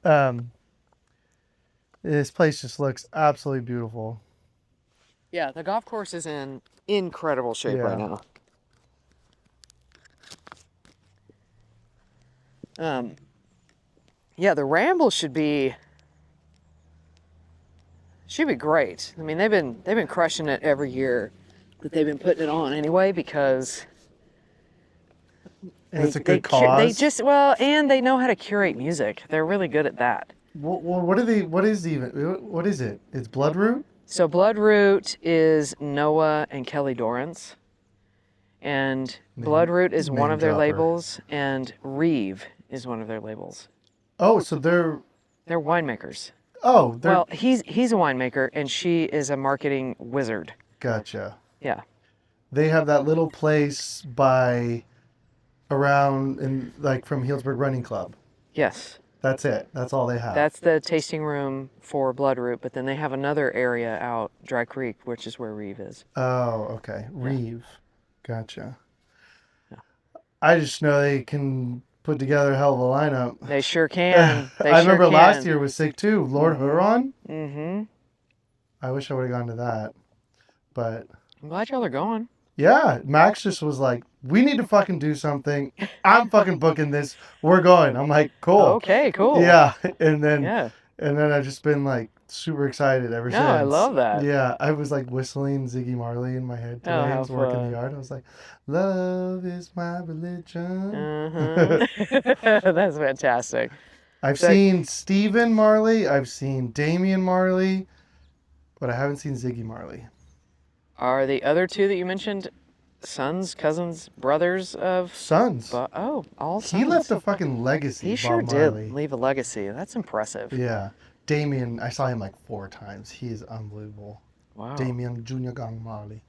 Um, this place just looks absolutely beautiful. Yeah, the golf course is in incredible shape right Yeah. now. Um, yeah, the Ramble should be great. I mean, they've been crushing it every year that they've been putting it on anyway because And it's a good cause. and they know how to curate music. They're really good at that. What are they? What is even? What is it? It's Bloodroot. So Bloodroot is Noah and Kelly Dorrance, and Bloodroot is one Name of their dropper. labels, and Reeve is one of their labels. Oh, so they're. They're winemakers. Oh, they're. Well, he's a winemaker, and she is a marketing wizard. Gotcha. Yeah. They have that little place by around and like from Healdsburg Running Club. Yes. That's it. That's all they have. That's the tasting room for Bloodroot, but then they have another area out Dry Creek, which is where Reeve is. Oh, okay. Reeve. Gotcha. Yeah. I just know they can put together a hell of a lineup. They sure can. I remember last year was sick too. Lord Huron. Mm-hmm. I wish I would have gone to that. But I'm glad y'all are going. yeah, Max just was like, we need to fucking do something. I'm fucking booking this. We're going. I'm like, cool. Okay, cool. Yeah. And then Yeah. I've just been like super excited ever since. No, I love that. Yeah. I was like whistling Ziggy Marley in my head today. I was working the yard. I was like, love is my religion. That's fantastic. I've seen Stephen Marley. I've seen Damian Marley. But I haven't seen Ziggy Marley. Are the other two that you mentioned sons, cousins, brothers of? Sons. All sons. He left a fucking legacy. He sure did leave a legacy. That's impressive. Yeah. Damien, I saw him like 4 times. He is unbelievable. Wow. Damien Junior Gang Marley.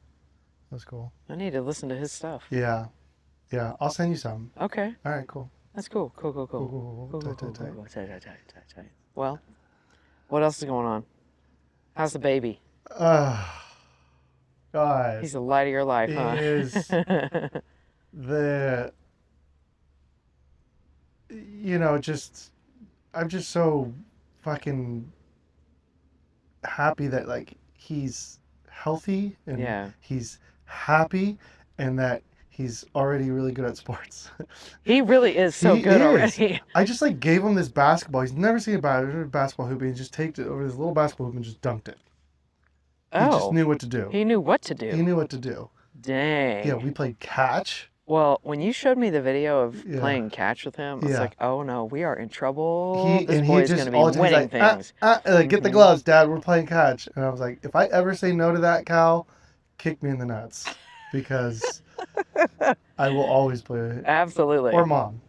That's cool. I need to listen to his stuff. Yeah. Yeah. I'll send you some. Okay. All right, cool. That's cool. Cool. Well, what else is going on? How's the baby? God. He's the light of your life, huh? He is the, just, I'm just so fucking happy that like he's healthy and he's happy and that he's already really good at sports. He really is so good already. I just like gave him this basketball. He's never seen a basketball hoop, and he just taked it over this little basketball hoop and just dunked it. He just knew what to do. He knew what to do. He knew what to do. Dang. Yeah, we played catch. Well, when you showed me the video of playing catch with him, I was like, oh no, we are in trouble. This boy is going to be winning things. Get the gloves, Dad. We're playing catch. And I was like, if I ever say no to that, Cal, kick me in the nuts. Because I will always play. Absolutely. Or Mom.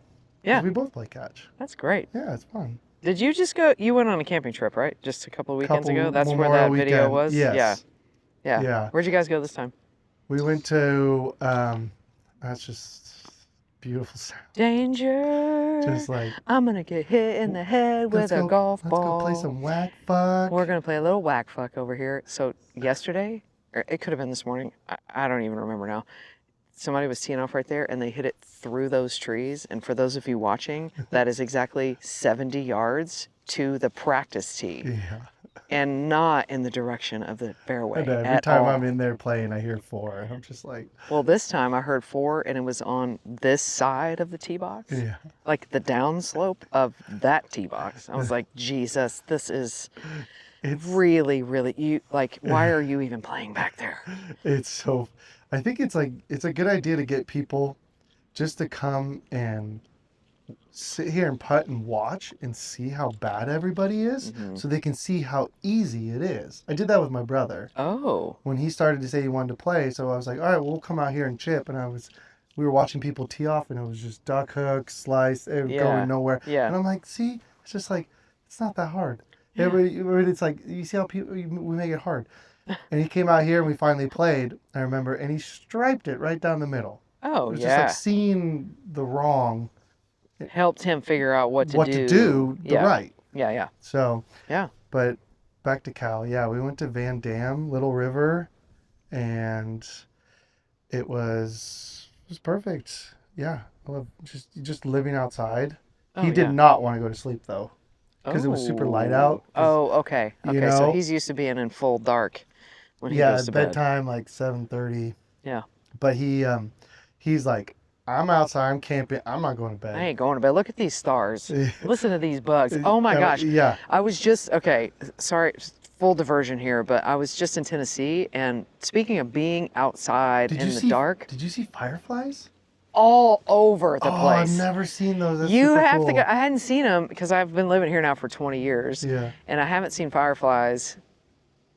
Yeah. We both play catch. That's great. Yeah, it's fun. Did you just go? You went on a camping trip, right? Just a couple of weekends ago? That's where that video was? Yes. Yeah. Where'd you guys go this time? We went to, that's just beautiful sound. Danger. Just like, I'm going to get hit in the head with a golf ball. Let's go play some whack fuck. We're going to play a little whack fuck over here. So yesterday, or it could have been this morning, I don't even remember now. Somebody was teeing off right there and they hit it through those trees. And for those of you watching, that is exactly 70 yards to the practice tee. Yeah. And not in the direction of the fairway. Every time I'm in there playing, I hear 4. I'm just like. Well, this time I heard 4 and it was on this side of the tee box. Yeah. Like the downslope of that tee box. I was like, Jesus, this is. It's really, really, why are you even playing back there? I think it's a good idea to get people just to come and sit here and putt and watch and see how bad everybody is so they can see how easy it is. I did that with my brother. Oh. When he started to say he wanted to play, so I was like, all right, well, we'll come out here and chip. And we were watching people tee off and it was just duck hook, slice, it was going nowhere. Yeah. And I'm like, see, it's just like, it's not that hard. Yeah. It's like, you see how we make it hard. And he came out here and we finally played, I remember, and he striped it right down the middle. Oh, it was just like seeing the wrong. It helped him figure out what to do the right. Yeah. So, but back to Cal. Yeah, we went to Van Dam, Little River, and it was perfect. Yeah, I love just living outside. He did not want to go to sleep though. because it was super light out. 'Cause, Oh, okay. you Okay, so know, he's used to being in full dark when he yeah, goes to bed. bedtime like 7:30. Yeah. But he's like, I'm outside, I'm camping, I'm not going to I bed. ain't going to bed. Look at these stars. Listen to these bugs. Oh my gosh. Yeah. I was just, okay, sorry, full diversion here, but I was just in Tennessee, and speaking of being outside in the dark, Did you see fireflies? all over the Oh, I've place. never seen those. That's You super have cool. to go. I hadn't seen them because I've been living here now for 20 years. Yeah. And I haven't seen fireflies.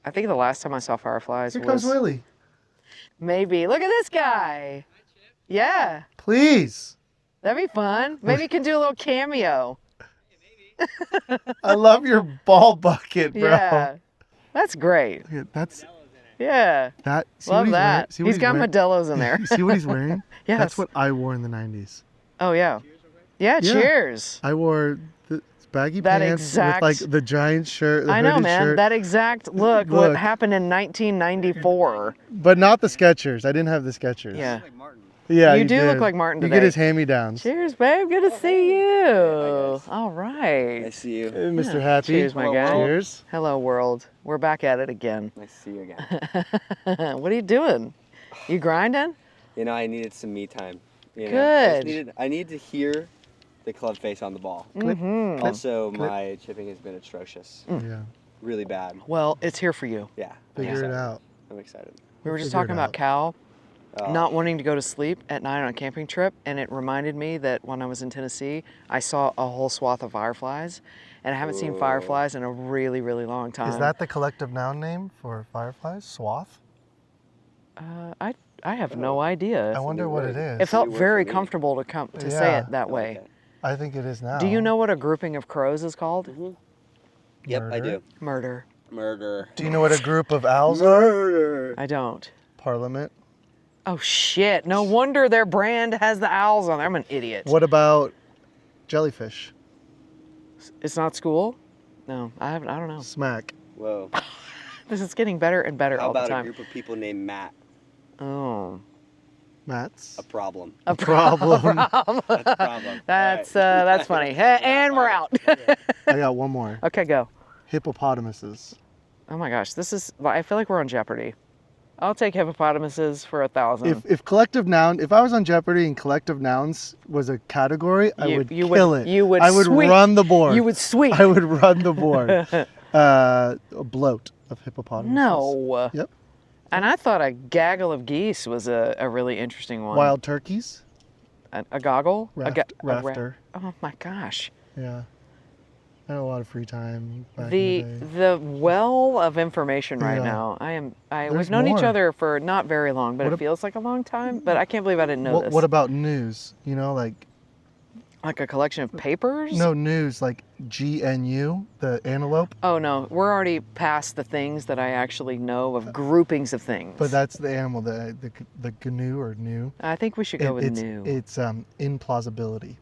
I think the last time I saw fireflies Here was comes Willie. maybe. Look at this guy. Yeah, Please. that'd be fun. Maybe you can do a little cameo. I love your ball bucket, bro. Yeah, that's great. Look at- That's Yeah, that. See love what he's that. Wearing? See what He's got wearing? Modelo's in there. See what he's wearing? Yes. That's what I wore in the 90s. Oh yeah. Yeah. Yeah. Cheers. I wore the baggy That pants exact- with like the giant shirt, the I know, hooded man. shirt. That exact look. What happened in 1994? But not the Skechers. I didn't have the Skechers. Yeah. Yeah, You do look did. like Martin You today. get his hand-me-downs. Cheers, babe. Good to see you. All right. I see you. Hey, Mr. Yeah. Happy. Cheers, my Hello, guy. world. Cheers. Hello, world. We're back at it again. Nice to see you again. What are you doing? You grinding? You know, I needed some me time. You know? Good. I needed to hear the club face on the ball. Mm-hmm. Also, my chipping has been atrocious. Yeah. Really bad. Well, it's here for you. Yeah. Figure it out. I'm excited. We were just Figure it talking about out. Cal Oh, not wanting to go to sleep at night on a camping trip, and it reminded me that when I was in Tennessee, I saw a whole swath of fireflies, and I haven't seen Ooh. fireflies in a really, really long time. Is that the collective noun name for fireflies? Swath? I have no idea. I wonder what it is. It felt New word very for me. comfortable to say Yeah. it that way. Okay. I think it is now. Do you know what a grouping of crows is called? Yep, I Murder? do. Murder. Murder. Do you know what a group of owls are? Murder. I don't. Parliament. Oh shit! No wonder their brand has the owls on there. I'm an idiot. What about jellyfish? It's not school? No, I don't know. Smack. Whoa. This is getting better and better How all the about a time. group of people named Matt? Oh, Mats. A problem. a Problem. That's a problem. that's funny. Hey, and we're out. I got one more. Okay, go. Hippopotamuses. Oh my gosh, this is. I feel like we're on Jeopardy. I'll take hippopotamuses for 1,000. If collective noun, if I was on Jeopardy and collective nouns was a category, I would kill it. You would. I would sweep. run the board. You would sweep. I would run the board. A bloat of hippopotamuses. No. Yep. And I thought a gaggle of geese was a really interesting one. Wild turkeys. A goggle? Rafter. Oh my gosh. Yeah. I had a lot of free time back in the day. The well of information right Yeah. now. There's We've known each more. other for not very long, but What it ab- feels like a long time. But I can't believe I didn't know this. What about news? You know, like Like a collection of papers? no news, like GNU, the antelope. Oh no, we're already past the things that I actually know of groupings of things. But that's the animal, the GNU or new. I think we should go with new. It's implausibility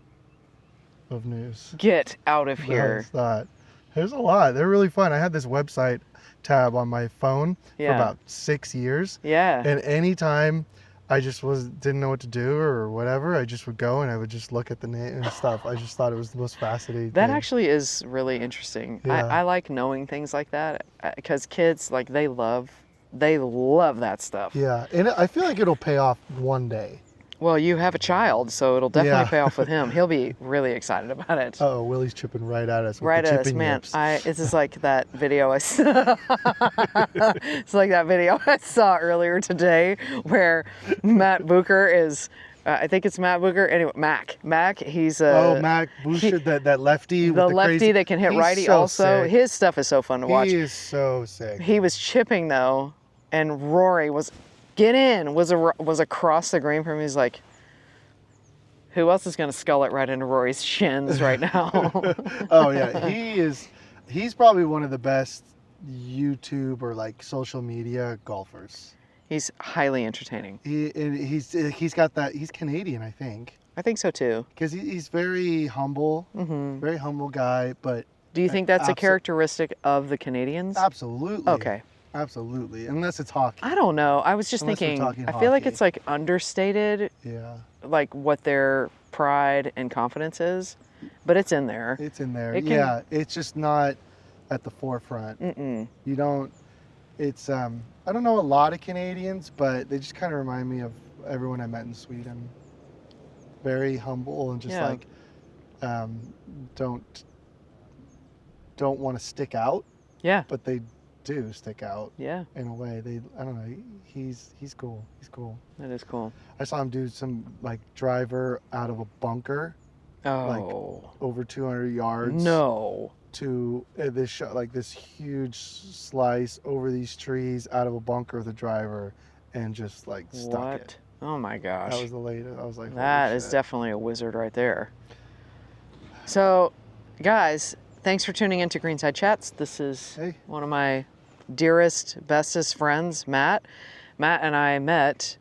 of news. Get out of here. That's that. There's a lot. They're really fun. I had this website tab on my phone for Yeah. about 6 years. Yeah. And anytime I just didn't know what to do or whatever, I just would go and I would just look at the name and stuff. I just thought it was the most fascinating That thing. actually is really interesting. Yeah. I like knowing things like that because kids, like, they love that stuff. Yeah, and I feel like it'll pay off one day. Well, you have a child, so it'll definitely Yeah. pay off with him. He'll be really excited about it. Oh, Willie's chipping right at us with Right the at us, chipping man. yips. This is like that video I saw. It's like that video I saw earlier today where Matt Booker is. I think it's Matt Booker. Anyway, Mac. He's Mac Boucher, that lefty. the with lefty crazy, that can hit he's righty. so Also, sick. his stuff is so fun to watch. He is so sick. He was chipping though, and Rory was across the green from him. He's like, who else is gonna skull it right into Rory's shins right now? Oh yeah, he's probably one of the best YouTube or like social media golfers. He's highly entertaining. He's got that. He's Canadian, I think, I think so too. because he's very humble, very humble guy. But Do you think that's a Abso- characteristic of the Canadians? absolutely, Okay. absolutely. Unless it's hockey. I don't know. I was just Unless we're thinking, talking I feel like hockey. it's like understated, Yeah. like what their pride and confidence is. but it's in there. It's in there. It can- Yeah, it's just not at the forefront. Mm-mm. You don't. It's I don't know a lot of Canadians, but they just kind of remind me of everyone I met in Sweden. Very humble and just Yeah. like um, don't want to stick out, Yeah, but they do stick out yeah, in a way. I don't know. He's cool. He's cool. that is cool. I saw him do some like driver out of a bunker Oh, over 200 yards. no. To this shot, like this huge slice over these trees out of a bunker with a driver, and just like stuck What? it. Oh my gosh. That was the latest. I was like, That holy is shit. definitely a wizard right there. So, guys, thanks for tuning into Greenside Chats. This is Hey. one of my dearest, bestest friends, Matt. Matt and I met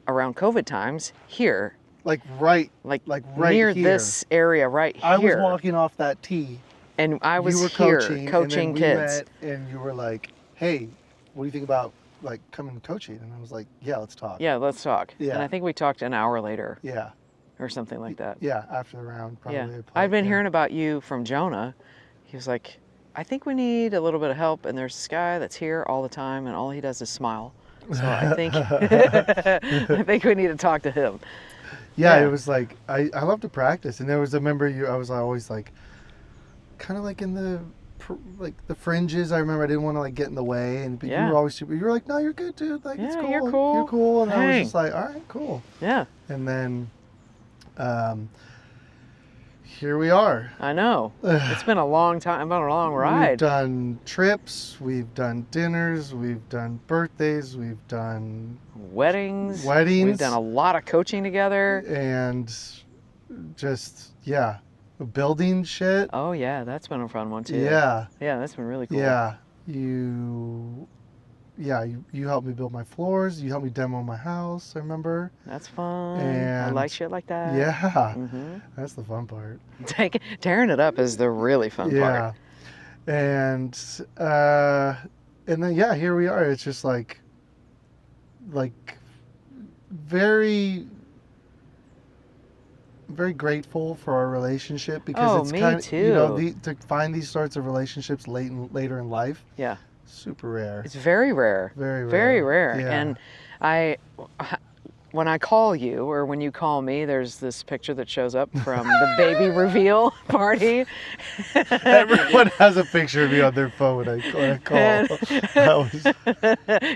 around COVID times here, like right like right near here. this area right I was here. walking off that tee. And I was You were here coaching, coaching and then we kids. met, and you were like, "Hey, what do you think about like coming coaching?" And I was like, "Yeah, let's talk." Yeah, let's talk. Yeah. And I think we talked an hour later Yeah. or something like that. Yeah. After the round, probably. Yeah. I played, I'd been yeah. hearing about you from Jonah. He was like, I think we need a little bit of help, and there's this guy that's here all the time, and all he does is smile. So I think I think we need to talk to him. Yeah, Yeah. it was like I love to practice, and there was a member I was always like, kind of like in the the fringes. I remember I didn't want to like get in the way, and but Yeah. you were always super. You were like, "No, you're good, dude. Like it's Yeah, cool. you're cool. You're cool." And I was Dang. just like, "All right, cool." Yeah, And then, here we are. I know. It's been a long time, been a long We've ride. done trips. We've done dinners. We've done birthdays. We've done Weddings. Weddings. We've done a lot of coaching together. and just building shit. Oh yeah, that's been a fun one too. Yeah. Yeah, that's been really cool. Yeah, you helped me build my floors. You helped me demo my house. I remember. That's fun. I And- like shit like that. Yeah, Mm-hmm. that's the fun part. Tearing it up is the really fun Yeah, part. and then here we are. It's just like very very grateful for our relationship because Oh, it's me kind of too. to find these sorts of relationships later in life. Yeah. Super rare. It's very rare. Very rare. Very rare. Yeah. And when I call you or when you call me, there's this picture that shows up from the baby reveal party. Everyone has a picture of me on their phone when I call. And-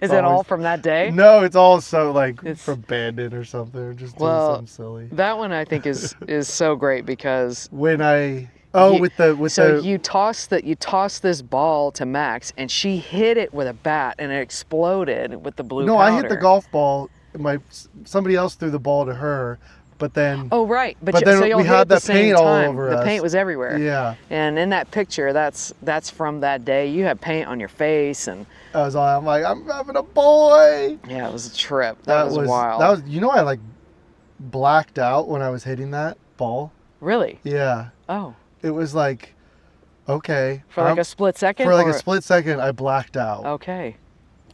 Is it all always- from that day? No, it's all so like It's- from Bandit or something, or just Well, doing something silly. That one I think is so great because When you toss this ball to Max and she hit it with a bat and it exploded with the blue no, powder. I hit the golf ball. Somebody else threw the ball to her, but then Oh right, But so then y'all we hit had at the that same paint all time. over The us. paint was everywhere. yeah, And in that picture, that's from that day. You had paint on your face, and I'm like, I'm having a boy. yeah, it was a trip. That was wild. That was I like blacked out when I was hitting that ball. Really? Yeah, Oh, it was like, okay, for like a split second. for like or- a split second, I blacked out. Okay.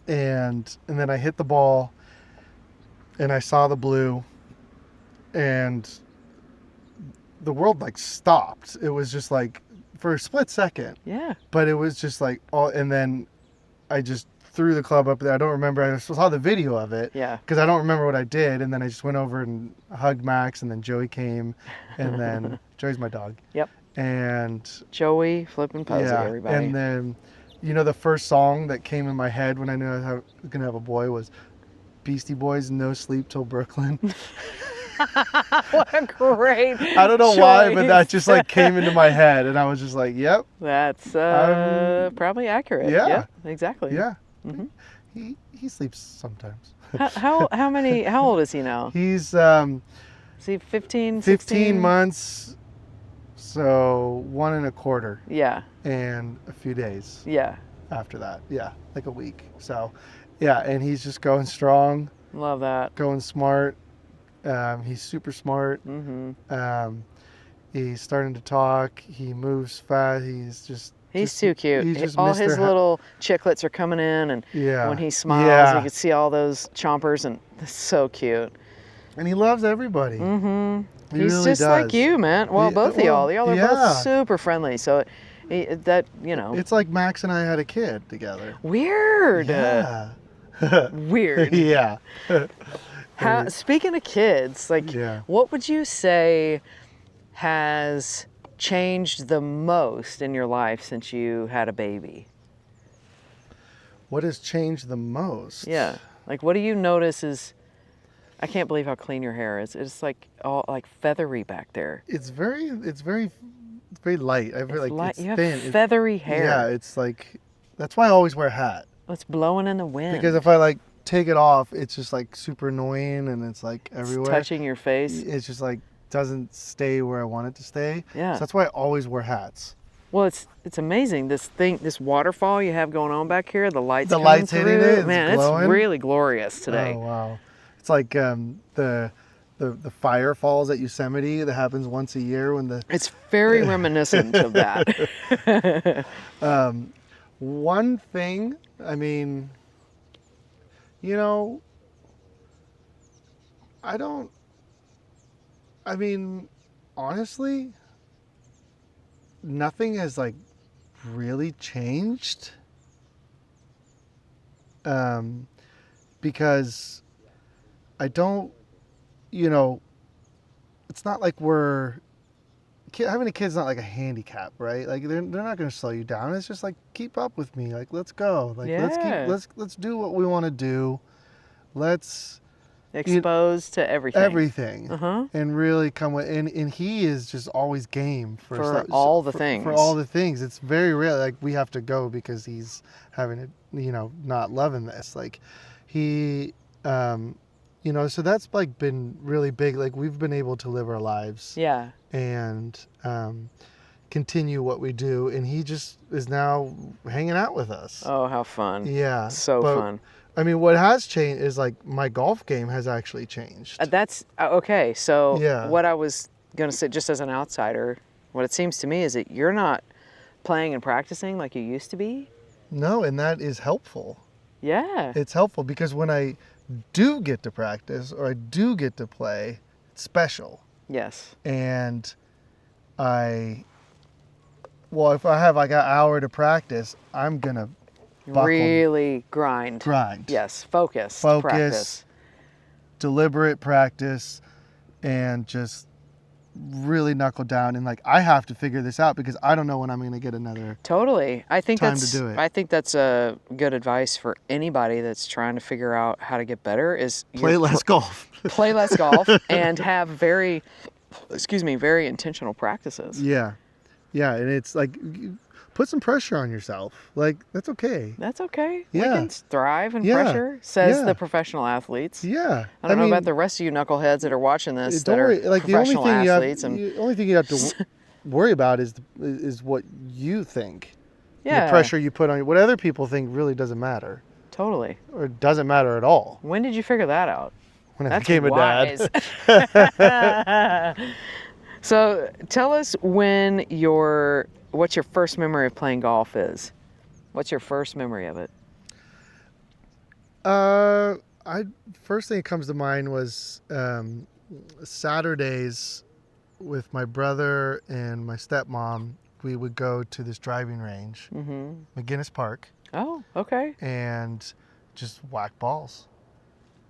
and then I hit the ball and I saw the blue and the world like stopped. It was just like for a split second, Yeah. but it was just like all, and then I just threw the club up there. I don't remember. I saw the video of it Yeah. because I don't remember what I did. And then I just went over and hugged Max, and then Joey came, and then Joey's my dog. Yep. And Joey flipping Posey, everybody. and then, the first song that came in my head when I knew I was gonna have a boy was Beastie Boys' "No Sleep Till Brooklyn." What a great. I don't know why, but that choice. just like came into my head, and I was just like, "Yep, That's probably accurate. Yeah. Exactly. yeah." Mhm. He sleeps sometimes. How old is he now? He's Is he 15, 16? 15 months, so 1 1/4, Yeah. and a few days Yeah. after that. Yeah, like a week. So, yeah, and he's just going strong, Love that. going smart. He's super smart. Mm-hmm. He's starting to talk. He moves fast. He's too cute. He's just All Mr. his little chiclets are coming in, and Yeah. when he smiles, Yeah. you can see all those chompers, and it's so cute. And he loves everybody. Mm-hmm. He He's really just like does. you, man. Well, both of y'all. Y'all are yeah. both super friendly. So that, It's like Max and I had a kid together. weird. Yeah. Weird. yeah. How, speaking of kids, like, Yeah. what would you say has changed the most in your life since you had a baby? What has changed the most? Yeah. Like, what do you notice is, I can't believe how clean your hair is. It's like all like feathery back there. It's very light. I feel It's like light. it's You have thin. feathery hair. Yeah, it's like, that's why I always wear a hat. It's blowing in the wind. Because if I like take it off, it's just like super annoying and it's like everywhere. It's touching your face. It's just like doesn't stay where I want it to stay. Yeah. So that's why I always wear hats. Well, it's amazing. This waterfall you have going on back here, the lights The coming lights through. hitting it, it's Man, glowing. it's really glorious today. Oh wow. It's like the fire falls at Yosemite that happens once a year when the It's very reminiscent of that. one thing, I mean, you know, honestly, nothing has like really changed. Because I don't, it's not like having a kid's not like a handicap, right? Like they're not going to slow you down. It's just like, keep up with me. Like, let's go. Like, Yeah. let's do what we want to do. Let's Exposed to everything. everything. Uh-huh. And really come with, and he is just always game For all the things. For all the things. It's very rare. Like we have to go because he's having it, not loving this. Like he, so that's like been really big. Like we've been able to live our lives. Yeah. And continue what we do. And he just is now hanging out with us. Oh, how fun. Yeah. So fun. I mean, what has changed is like my golf game has actually changed. That's okay. So Yeah. what I was going to say, just as an outsider, what it seems to me is that you're not playing and practicing like you used to be. No, and that is helpful. Yeah. It's helpful because when I do get to practice or I do get to play, it's special. Yes. And if I have like an hour to practice, I'm going to Really grind. Yes. Focus. Practice. Deliberate practice, and just really knuckle down. And like, I have to figure this out because I don't know when I'm going to get another Totally. I think time to do it. I think that's a good advice for anybody that's trying to figure out how to get better is play less golf. Play less golf and have very intentional practices. Yeah. Yeah. And it's like, put some pressure on yourself. Like, that's okay. That's okay. Yeah. We can thrive in Yeah. pressure, says Yeah. the professional athletes. Yeah. I don't know about the rest of you knuckleheads that are watching this that are like professional the athletes. only thing you have to worry about is what you think. Yeah. The pressure you put on what other people think really doesn't matter. Totally. Or it doesn't matter at all. When did you figure that out? When I That's became wise. a dad. So tell us what your first memory of playing golf is. What's your first memory of it? First thing that comes to mind was Saturdays with my brother and my stepmom. We would go to this driving range, McGinnis Park. Oh, okay. And just whack balls.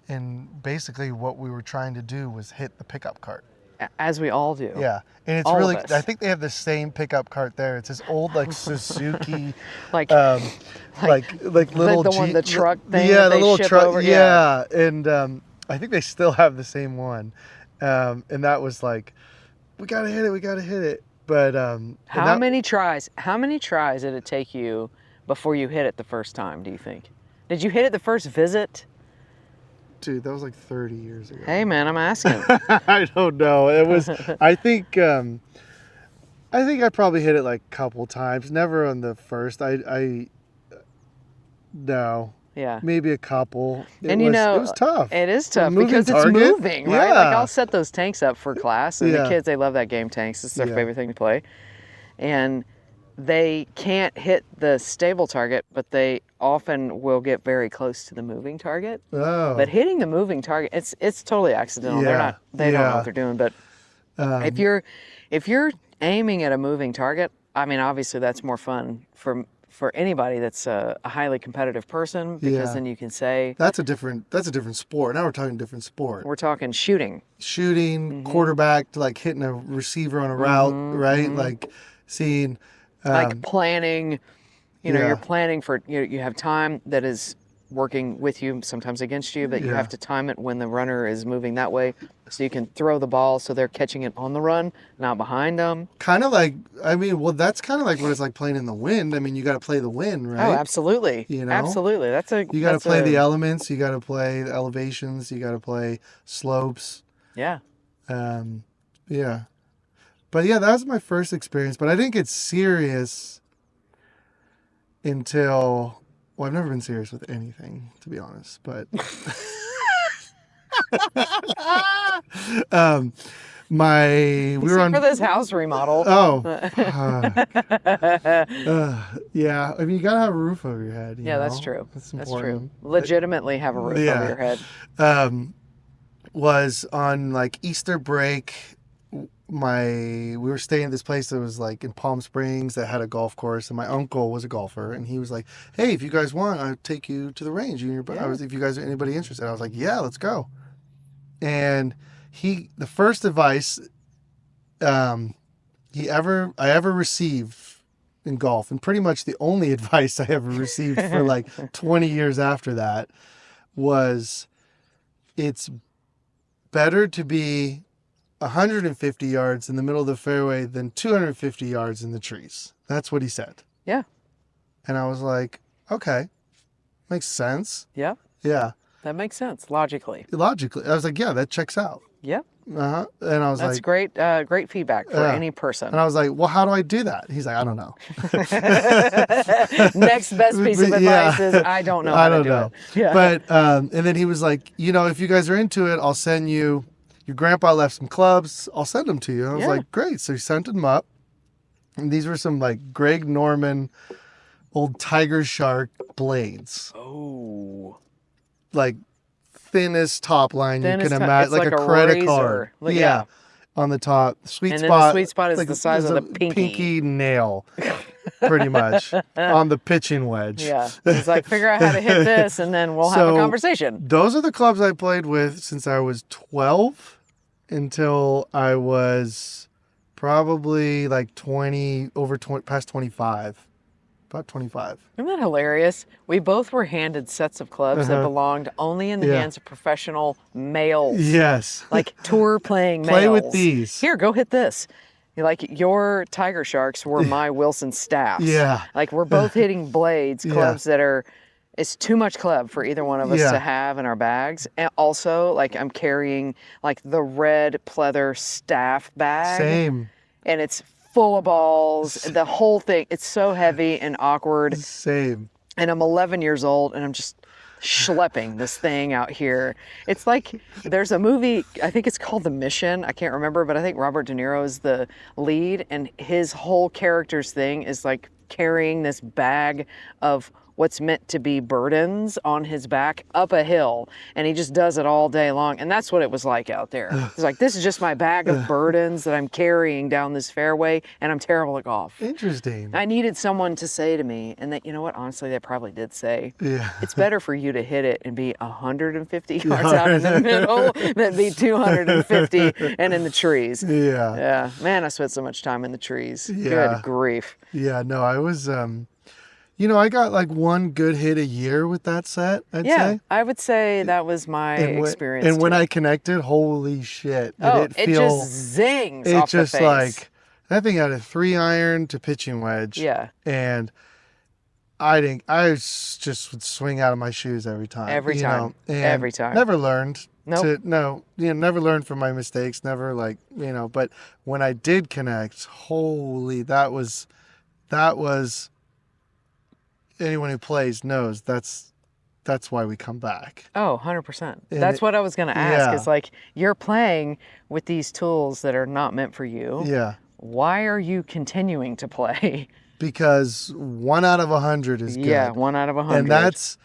And basically what we were trying to do was hit the pickup cart. As we all do. Yeah. And it's All really, of us. I think they have the same pickup cart there. It's this old like Suzuki, like little the truck thing Yeah, that the they little ship truck. over. Yeah. And I think they still have the same one. And that was like, we got to hit it. But how many tries did it take you before you hit it the first time, do you think? Did you hit it the first visit? Dude, that was like 30 years ago. Hey man, I'm asking. I don't know. It was, I think I probably hit it like a couple times. Never on the first. No. Yeah. Maybe a couple. It was tough. It is tough moving because target. It's moving, right? Yeah. Like I'll set those tanks up for class, and the Yeah. kids, they love that game, tanks. It's their Yeah. favorite thing to play. And they can't hit the stable target, but they often will get very close to the moving target. Oh. But hitting the moving target, it's totally accidental. They don't know what they're doing. But if you're aiming at a moving target, I mean, obviously that's more fun for anybody that's a highly competitive person, because then you can say that's a different sport. Now we're talking different sport. we're talking shooting, quarterback, to like hitting a receiver on a route, right? Like seeing, like planning. You're planning for you have time that is working with you, sometimes against you, but you have to time it when the runner is moving that way, so you can throw the ball so they're catching it on the run, not behind them. Kind of like, I mean, well, that's kind of like what it's like playing in the wind. I mean, you got to play the wind, right? Oh, absolutely. Absolutely. You got to play the elements. You got to play the elevations. You got to play slopes. Yeah. Yeah. But yeah, that was my first experience. But I didn't get serious until, well, I've never been serious with anything, to be honest. But we were on for this house remodel. Oh, yeah. I mean, you gotta have a roof over your head. Yeah, that's true. That's That's important. true. Legitimately have a roof over your head. Was on like Easter break. We were staying at this place that was like in Palm Springs that had a golf course, and my uncle was a golfer, and he was like, "Hey, if you guys want, I'll take you to the range. You and your brother. If you guys are anybody interested," I was like, "Yeah, let's go." And the first advice I ever received in golf, and pretty much the only advice I ever received for like 20 years after that, was it's better to be 150 yards in the middle of the fairway than 250 yards in the trees. That's what he said. Yeah. And I was like, okay, makes sense. Yeah. Yeah. That makes sense logically. Logically. I was like, yeah, that checks out. Yep. Uh-huh. And I was That's like, great feedback for any person. And I was like, well, how do I do that? He's like, I don't know. Next best piece of advice is I don't know how to do it. Yeah. But, and then he was like, if you guys are into it, I'll send you, your grandpa left some clubs. I'll send them to you. And I was like, great. So he sent them up. And these were some like Greg Norman old Tiger Shark blades. Oh. Like thinnest top line you can imagine. Like a credit card. Yeah. On the top. Sweet and spot. Then the sweet spot is like, the size of the pinky nail. Pretty much. On the pitching wedge. Yeah. He's like, figure out how to hit this and then we'll have a conversation. Those are the clubs I played with since I was 12 until I was probably like past 25. About 25. Isn't that hilarious? We both were handed sets of clubs that belonged only in the hands of professional males. Yes. Like tour playing males. Play with these. Here, go hit this. Like your Tiger Sharks were my Wilson staffs. Yeah. Like we're both hitting blades, clubs that it's too much club for either one of us to have in our bags. And also, like I'm carrying like the red pleather staff bag. Same. And it's full of balls, the whole thing. It's so heavy and awkward. Same. And I'm 11 years old and I'm just schlepping this thing out here. It's like there's a movie, I think it's called The Mission. I can't remember, but I think Robert De Niro is the lead, and his whole character's thing is like carrying this bag of what's meant to be burdens on his back up a hill, and he just does it all day long. And that's what it was like out there. It's like, this is just my bag of burdens that I'm carrying down this fairway, and I'm terrible at golf. Interesting. I needed someone to say to me, and that, you know what, honestly, they probably did say, yeah, it's better for you to hit it and be 150 yards out in the middle than be 250 and in the trees. Yeah. Yeah. Man, I spent so much time in the trees. Yeah. Good grief. Yeah, no, I was I got like one good hit a year with that set, I'd say. I would say that was my experience. And when I connected, holy shit. It just zings off the face. It just like, that thing had a 3-iron to pitching wedge. Yeah. And I just would swing out of my shoes every time. Every time. Every time. Never learned. Nope. Never learned from my mistakes. Never but when I did connect, holy, that was, anyone who plays knows that's why we come back. Oh, 100%. That's what I was going to ask. Is like, you're playing with these tools that are not meant for you. Yeah. why are you continuing to play? Because 1 out of 100 is good. Yeah, 1 out of 100. And that's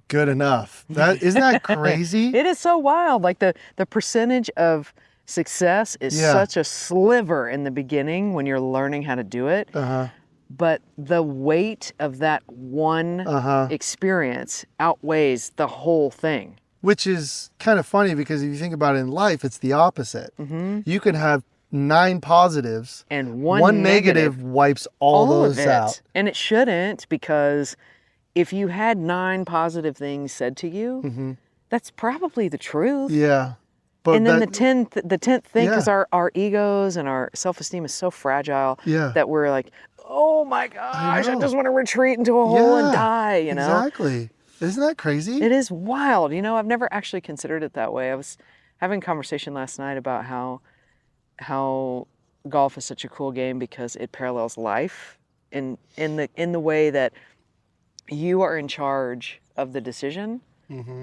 good enough. Isn't that crazy? It is so wild. Like the percentage of success is such a sliver in the beginning when you're learning how to do it. But the weight of that one experience outweighs the whole thing. Which is kind of funny because if you think about it in life, it's the opposite. You can have 9 positives and one negative wipes all those of it out. And it shouldn't, because if you had 9 positive things said to you, that's probably the truth. Yeah. But and then the 10th thing, because Yeah. our egos and our self-esteem is so fragile Yeah. that we're like, oh my gosh, I just want to retreat into a hole and die, you know? Exactly. Isn't that crazy? It is wild. You know, I've never actually considered it that way. I was having a conversation last night about how golf is such a cool game because it parallels life in the way that you are in charge of the decision.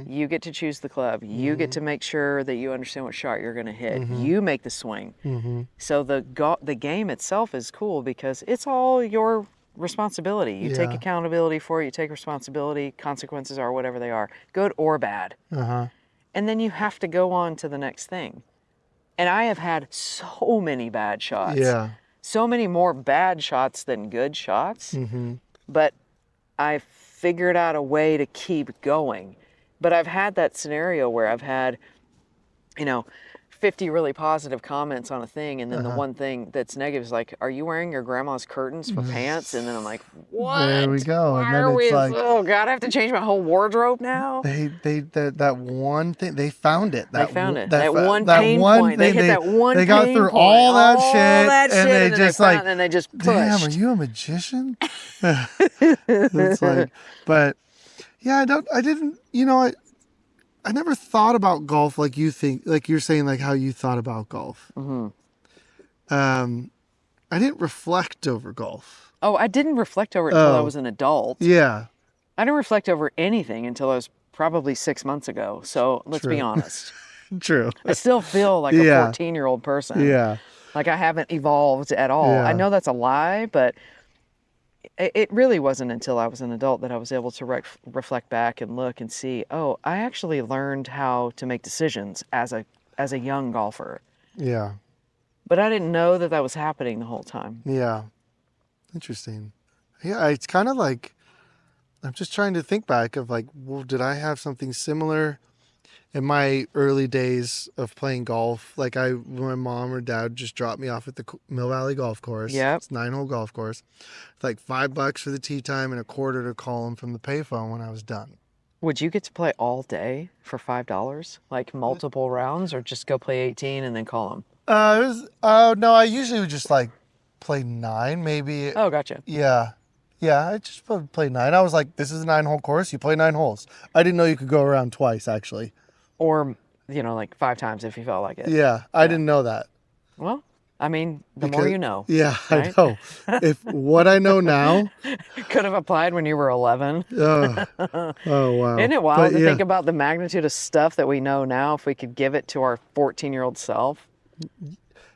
You get to choose the club. You get to make sure that you understand what shot you're going to hit. You make the swing. So the game itself is cool because it's all your responsibility. You take accountability for it. You take responsibility. Consequences are whatever they are, good or bad. And then you have to go on to the next thing. And I have had so many bad shots. Yeah. So many more bad shots than good shots. But I figured out a way to keep going. But I've had that scenario where I've had, 50 really positive comments on a thing, and then the one thing that's negative is like, are you wearing your grandma's curtains for pants? And then I'm like, what? There we go. Why And then are we, it's like, oh God, I have to change my whole wardrobe now? that one thing, they found it. They found it. That one pain point. They hit that one They got pain through point. all that shit, and they just like, and they just pushed. damn, are you a magician? It's like, but yeah, I never thought about golf like you think, like you're saying, like how you thought about golf. I didn't reflect over golf. Oh, I didn't reflect over it until I was an adult. Yeah. I didn't reflect over anything until I was probably 6 months ago. So let's be honest. True. I still feel like a 14-year-old person. Yeah. Like I haven't evolved at all. Yeah. I know that's a lie, but it really wasn't until I was an adult that I was able to reflect back and look and see, oh, I actually learned how to make decisions as a young golfer. Yeah. But I didn't know that was happening the whole time. Yeah. Interesting. Yeah, it's kind of like, I'm just trying to think back of like, well, did I have something similar in my early days of playing golf? Like my mom or dad just dropped me off at the Mill Valley Golf Course. Yep. It's 9-hole golf course. It's like $5 for the tee time and $0.25 to call them from the payphone when I was done. Would you get to play all day for $5? Like multiple rounds, or just go play 18 and then call them? No, I usually would just like play 9 maybe. Oh, gotcha. Yeah. Yeah, I just play 9. I was like, this is a 9-hole course. You play 9 holes. I didn't know you could go around twice, actually. Or, like 5 times if you felt like it. Yeah, I didn't know that. Well, I mean, the more you know. Yeah, right? I know. If what I know now. Could have applied when you were 11. Oh, wow. Isn't it wild to yeah. think about the magnitude of stuff that we know now if we could give it to our 14-year-old self?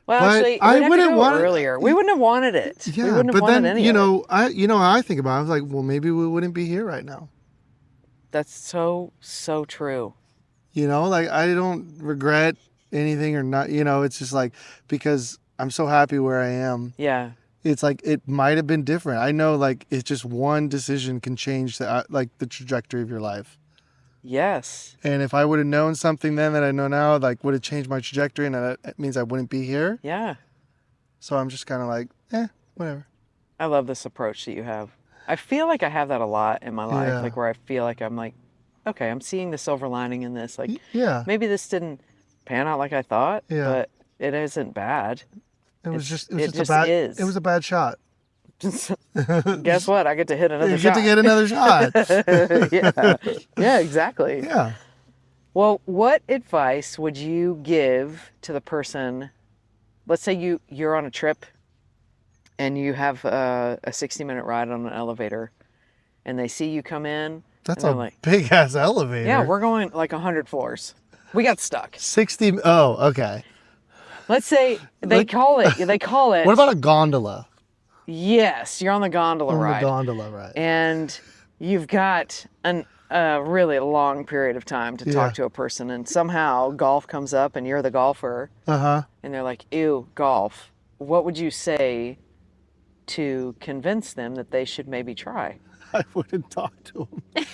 Well, But actually, I we'd have wouldn't to go want it. earlier. We wouldn't have wanted it. Yeah, we wouldn't have but wanted then, any of it. how I think about it, I was like, well, maybe we wouldn't be here right now. That's so true. Like I don't regret anything or not, it's just like, because I'm so happy where I am. Yeah. It's like, it might have been different. I know, like, it's just one decision can change the trajectory of your life. Yes. And if I would have known something then that I know now, like, would have changed my trajectory, and that means I wouldn't be here. Yeah. So I'm just kind of like, whatever. I love this approach that you have. I feel like I have that a lot in my life, Yeah. like where I feel like I'm like, okay, I'm seeing the silver lining in this. Like, Yeah. maybe this didn't pan out like I thought, Yeah. but it isn't bad. It was just is. It was a bad shot. Guess what? I get to hit another You shot. get to get another shot. Yeah, exactly. Yeah. Well, what advice would you give to the person? Let's say you're on a trip and you have a 60-minute ride on an elevator, and they see you come in. That's and a they're like, big ass elevator. yeah, we're going like 100 floors. We got stuck. 60. Oh, okay. Let's say they Like- call it. What about a gondola? Yes, you're on the gondola On the ride. gondola ride. And you've got a really long period of time to Yeah. talk to a person, and somehow golf comes up and you're the golfer, Uh-huh. and they're like, ew, golf. What would you say to convince them that they should maybe try? I wouldn't talk to him.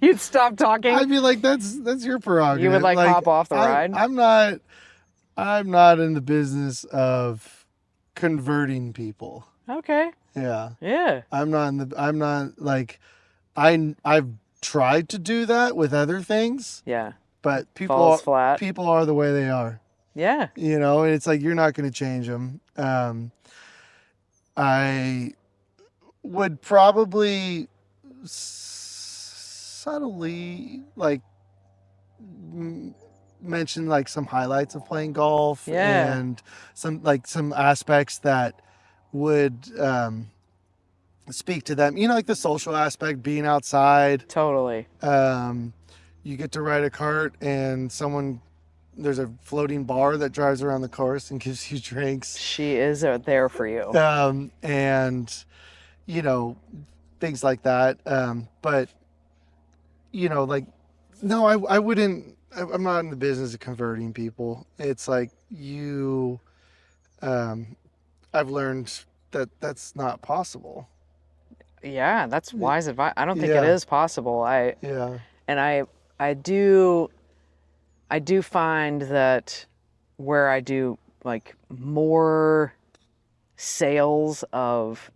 You'd stop talking? I'd be like, that's your prerogative. You would, like, hop off the ride? I'm not in the business of converting people. Okay. Yeah. Yeah. I'm not like I've tried to do that with other things, Yeah. but Falls flat. people are the way they are. Yeah. You know, and it's like you're not going to change them. I would probably subtly like mention like some highlights of playing golf Yeah. and some aspects that would speak to them. You know, like the social aspect, being outside. Totally. You get to ride a cart and there's a floating bar that drives around the course and gives you drinks. She is there for you. And, you know, things like that. But, you know, like, no, I wouldn't, I'm not in the business of converting people. It's like I've learned that that's not possible. Yeah, that's wise advice. I don't think it Yeah. is possible. Yeah. And I do find that where I do like more sales of,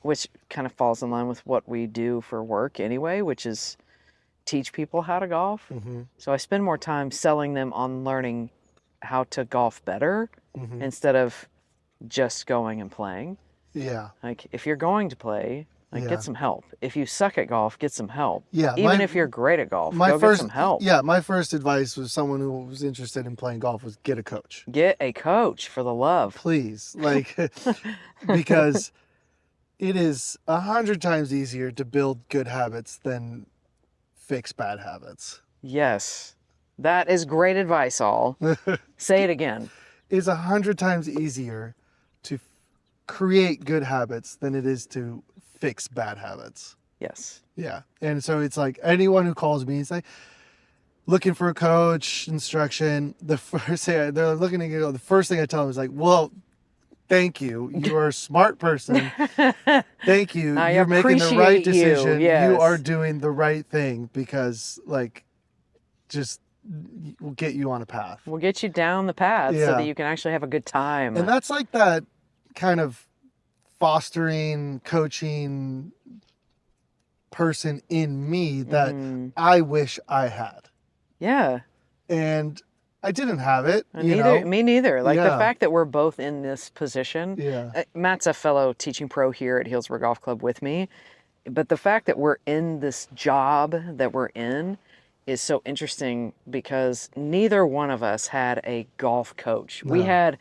which kind of falls in line with what we do for work anyway, which is teach people how to golf. Mm-hmm. So I spend more time selling them on learning how to golf better Mm-hmm. instead of just going and playing. Yeah. Like if you're going to play, like Yeah. get some help. If you suck at golf, get some help. Yeah. Even if you're great at golf, go get some help. Yeah, my first advice was someone who was interested in playing golf was get a coach. Get a coach for the love. Please. Like, because it is 100 times easier to build good habits than fix bad habits. Yes. That is great advice, all. Say it again. It's 100 times easier to create good habits than it is to fix bad habits. Yes. Yeah. And so it's like anyone who calls me, it's like looking for a coach, instruction. The first thing they're looking to go, the first thing I tell them is like, well, thank you. You are a smart person. Thank you. I You're making the right appreciate you, decision. yes. You are doing the right thing because like just will get you on a path. We'll get you down the path so Yeah. that you can actually have a good time. And that's like that kind of fostering, coaching person in me that Mhm. I wish I had. Yeah. And I didn't have it. Me neither. Like the Yeah. fact that we're both in this position. Yeah. Matt's a fellow teaching pro here at Healdsburg Golf Club with me. But the fact that we're in this job that we're in is so interesting because neither one of us had a golf coach. We No. had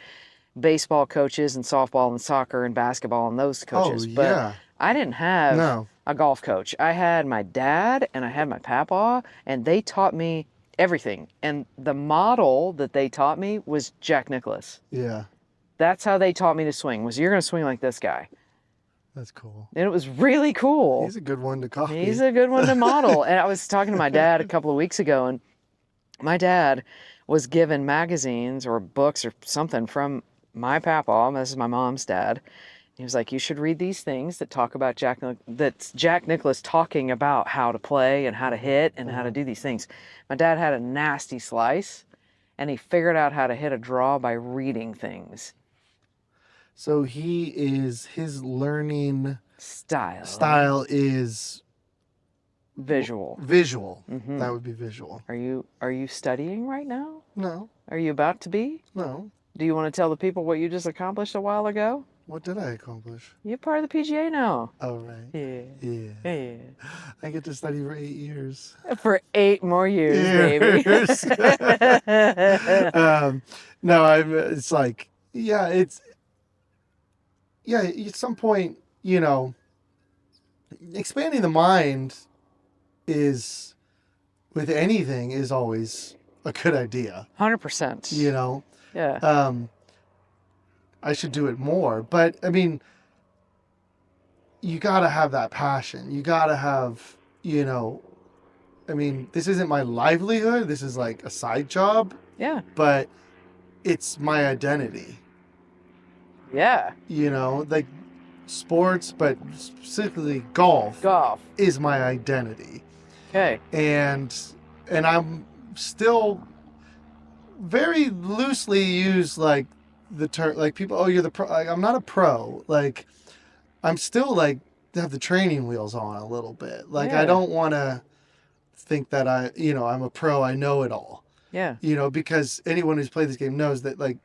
baseball coaches and softball and soccer and basketball and those coaches. But yeah. I didn't have No. a golf coach. I had my dad and I had my papaw, and they taught me everything. And the model that they taught me was Jack Nicklaus. Yeah. That's how they taught me to swing, was you're going to swing like this guy. That's cool. And it was really cool. He's a good one to copy. He's a good one to model. And I was talking to my dad a couple of weeks ago, and my dad was given magazines or books or something from my papaw. This is my mom's dad. He was like, you should read these things that talk about that's Jack Nicklaus talking about how to play and how to hit and how to do these things. My dad had a nasty slice, and he figured out how to hit a draw by reading things. So his learning Style is visual. visual. Mhm. That would be visual. Are you studying right now? No. Are you about to be? No. Do you want to tell the people what you just accomplished a while ago? What did I accomplish? You're part of the PGA now. Oh, right. Yeah. Yeah. Yeah. I get to study for 8 years. For 8 more years, baby. No, it's like, at some point, expanding the mind with anything is always a good idea, 100%. Yeah. I should do it more. But I mean, you got to have that passion. You got to have, I mean, this isn't my livelihood. This is like a side job, Yeah. but it's my identity. Yeah. Like sports, but specifically golf Golf. is my identity. Okay. And I'm still very loosely use like the term, like people, oh, you're the pro. Like, I'm not a pro. Like I'm still like have the training wheels on a little bit. Like I Yeah. don't want to think that I'm a pro. I know it all. Yeah. Because anyone who's played this game knows that like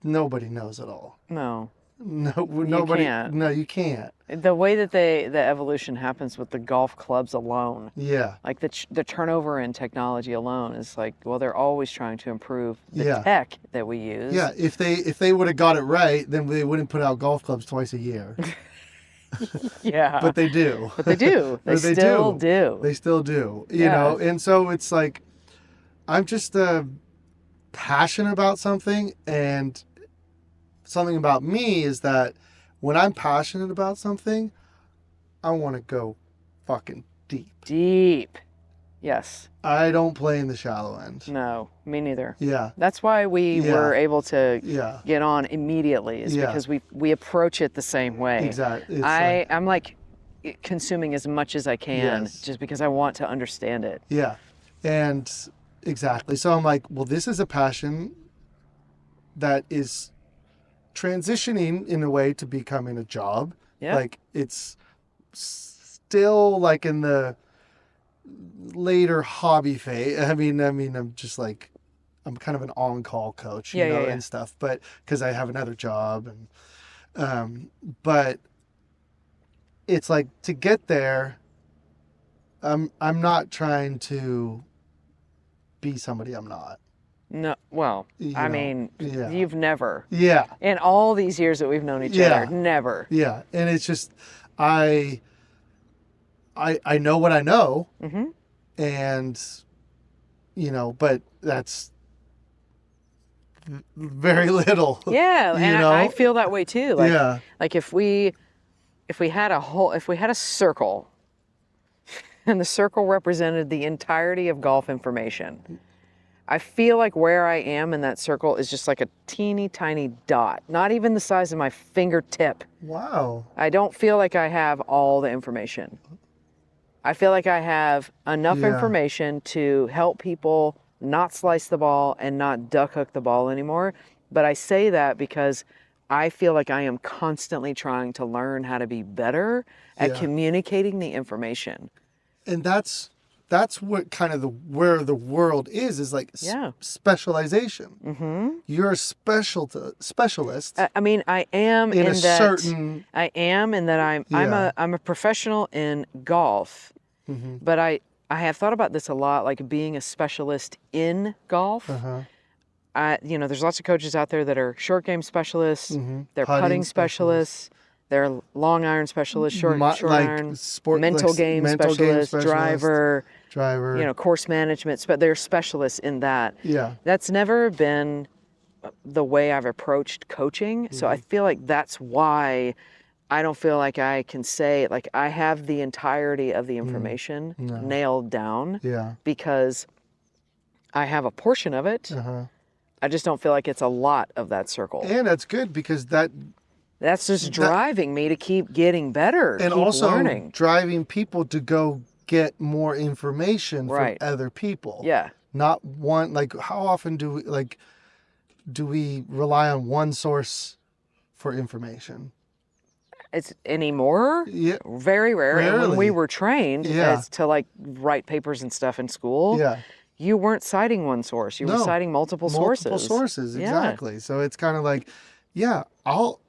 nobody knows it all. No. No, nobody. Can't. No, you can't. The way that the evolution happens with the golf clubs alone, Yeah. like the turnover in technology alone is like, well, they're always trying to improve the Yeah. tech that we use. Yeah. If they would have got it right, then they wouldn't put out golf clubs twice a year. Yeah. But they do. But they do. They They still do. do. They still do. Yeah. And so it's like I'm just passionate about something, and something about me is that when I'm passionate about something, I want to go fucking deep. Deep. Yes. I don't play in the shallow end. No, me neither. Yeah. That's why we Yeah. were able to Yeah. get on immediately, is Yeah. because we approach it the same way. Exactly. It's I'm like consuming as much as I can, Yes. just because I want to understand it. yeah. And exactly. So I'm like, well, this is a passion that is transitioning in a way to becoming a job. Yeah. Like it's still like in the later hobby phase. I mean, I'm just like, I'm kind of an on-call coach, Yeah. and stuff, but because I have another job, and but it's like to get there, I'm not trying to be somebody I'm not. No, well, I mean, yeah. you've never, Yeah. in all these years that we've known each Yeah. other, never. Yeah. And it's just, I know what I know, Mm-hmm. and, but that's very little. Yeah, You and know? I feel that way too. Like, Yeah. like if we had a circle, and the circle represented the entirety of golf information, I feel like where I am in that circle is just like a teeny tiny dot, not even the size of my fingertip. Wow. I don't feel like I have all the information. I feel like I have enough Yeah. information to help people not slice the ball and not duck hook the ball anymore. But I say that because I feel like I am constantly trying to learn how to be better at Yeah. communicating the information. And that's what kind of where the world is like Yeah. specialization. Mm-hmm. You're a specialist I mean, I am in in a that. certain. I am in that Yeah. I'm a professional in golf, Mm-hmm. but I have thought about this a lot, like being a specialist in golf. Uh-huh. There's lots of coaches out there that are short game specialists, Mm-hmm. they're putting specialists, they're long iron specialists, short like iron, sport, mental like game mental game specialists, driver, course management, but they're specialists in that. Yeah. That's never been the way I've approached coaching. So I feel like that's why I don't feel like I can say, like, I have the entirety of the information nailed down, Yeah. because I have a portion of it. Uh-huh. I just don't feel like it's a lot of that circle. And that's good because That's just driving me to keep getting better, and keep also learning. driving people to go get more information Right. from other people. Yeah. Not one, like how often do we rely on one source for information? It's anymore? Yeah. Very rare. And when we Rarely. were trained Yeah. as to like write papers and stuff in school, Yeah. you weren't citing one source. You were No. citing multiple sources. Multiple sources, Yeah. exactly. So it's kind of like, yeah, I'll